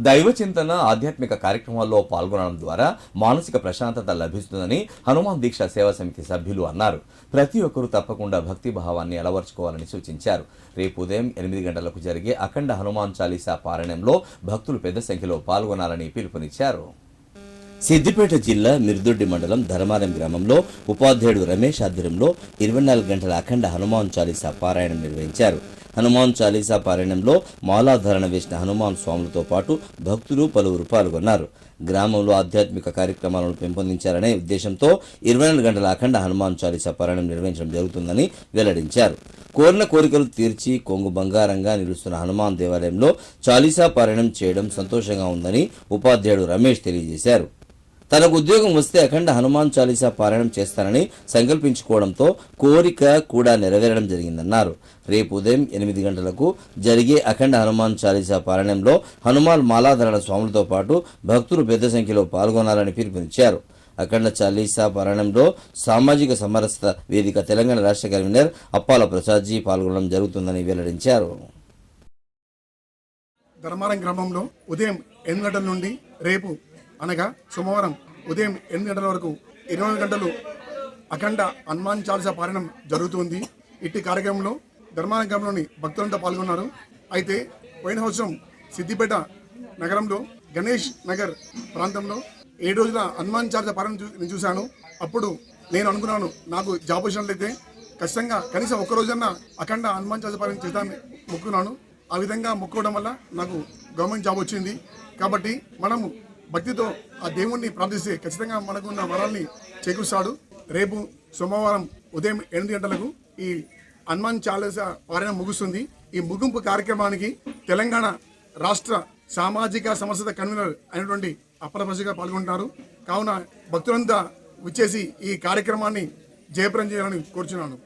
దైవ చింతన ఆధ్యాత్మిక కార్యక్రమాల్లో పాల్గొనడం ద్వారా మానసిక ప్రశాంతత లభిస్తుందని హనుమాన్ దీక్ష సేవా సమితి సభ్యులు అన్నారు. ప్రతి ఒక్కరూ తప్పకుండా భక్తి భావాన్ని అలవర్చుకోవాలని సూచించారు. రేపు ఉదయం 8 గంటలకు జరిగే అఖండ హనుమాన్ చాలీసా పారాయణంలో భక్తులు పెద్ద సంఖ్యలో పాల్గొనాలని పిలుపునిచ్చారు. సిద్దిపేట జిల్లా మిర్దొడ్డి మండలం ధర్మారం గ్రామంలో ఉపాధ్యాయుడు రమేష్ ఆధ్వర్యంలో 24 గంటల అఖండ హనుమాన్ చాలీసా పారాయణం నిర్వహించారు. హనుమాన్ చాలీసా పారాయణంలో మాలాధారణ వేసిన హనుమాన్ స్వాములతో పాటు భక్తులు పలువురు పాల్గొన్నారు. గ్రామంలో ఆధ్యాత్మిక కార్యక్రమాలను పెంపొందించాలనే ఉద్దేశంతో 24 గంటల అఖండ హనుమాన్ చాలీసా పారాయణం నిర్వహించడం జరుగుతుందని వెల్లడించారు. కోరిన కోరికలు తీర్చి కొంగు బంగారంగా నిలుస్తున్న హనుమాన్ దేవాలయంలో చాలీసా పారాయణం చేయడం సంతోషంగా ఉందని ఉపాధ్యాయుడు రమేష్ తెలియజేశారు. తనకు ఉద్యోగం వస్తే అఖండ హనుమాన్ చాలీసా పారాయణం చేస్తానని సంకల్పించుకోవడంతో కోరిక కూడా నెరవేరడం జరిగిందన్నారు. రేపు ఉదయం 8 గంటలకు జరిగే అఖండ హనుమాన్ చాలీసా పారాయణంలో హనుమాన్ మాలాధరణ స్వాములతో పాటు భక్తులు పెద్ద సంఖ్యలో పాల్గొనాలని పిలుపునిచ్చారు. అఖండ చాలీసా పారాయణంలో సామాజిక సమరసత వేదిక తెలంగాణ రాష్ట్ర కన్వీనర్ అప్పాల ప్రసాద్జీ పాల్గొనడం జరుగుతుందని వెల్లడించారు. ధర్మారం గ్రామంలో ఉదయం 8 గంటల నుండి రేపు అనగా సోమవారం ఉదయం 8 గంటల వరకు 24 గంటలు అఖండ హనుమాన్ చాలీసా పారాయణం జరుగుతుంది. ఇట్టి కార్యక్రమంలో ధర్మారం గ్రామంలోని భక్తులంతా పాల్గొన్నారు. అయితే పోయిన సంవత్సరం సిద్దిపేట నగరంలో గణేష్ నగర్ ప్రాంతంలో 7 రోజుల హనుమాన్ చాలీసా పారాయణం నేను చూశాను. అప్పుడు నేను అనుకున్నాను, నాకు జాబ్ వచ్చినట్లయితే ఖచ్చితంగా కనీసం ఒక్క రోజన్నా అఖండ హనుమాన్ చాలీసా పారాయణం చేద్దామని మొక్కున్నాను. ఆ విధంగా మొక్కుకోవడం వల్ల నాకు గవర్నమెంట్ జాబ్ వచ్చింది. కాబట్టి మనము భక్తితో ఆ దేవుణ్ణి ప్రార్థిస్తే ఖచ్చితంగా మనకున్న వరాల్ని చేకూరుస్తాడు. రేపు సోమవారం ఉదయం 8 గంటలకు ఈ హనుమాన్ చాలీసా పారాయణం ముగుస్తుంది. ఈ ముగింపు కార్యక్రమానికి తెలంగాణ రాష్ట్ర సామాజిక సమరసత కన్వీనర్ అయినటువంటి అప్పల ప్రసాద్ గారు పాల్గొంటున్నారు. కావున భక్తులంతా వచ్చేసి ఈ కార్యక్రమాన్ని జయప్రదం చేయాలని కోరుచున్నాను.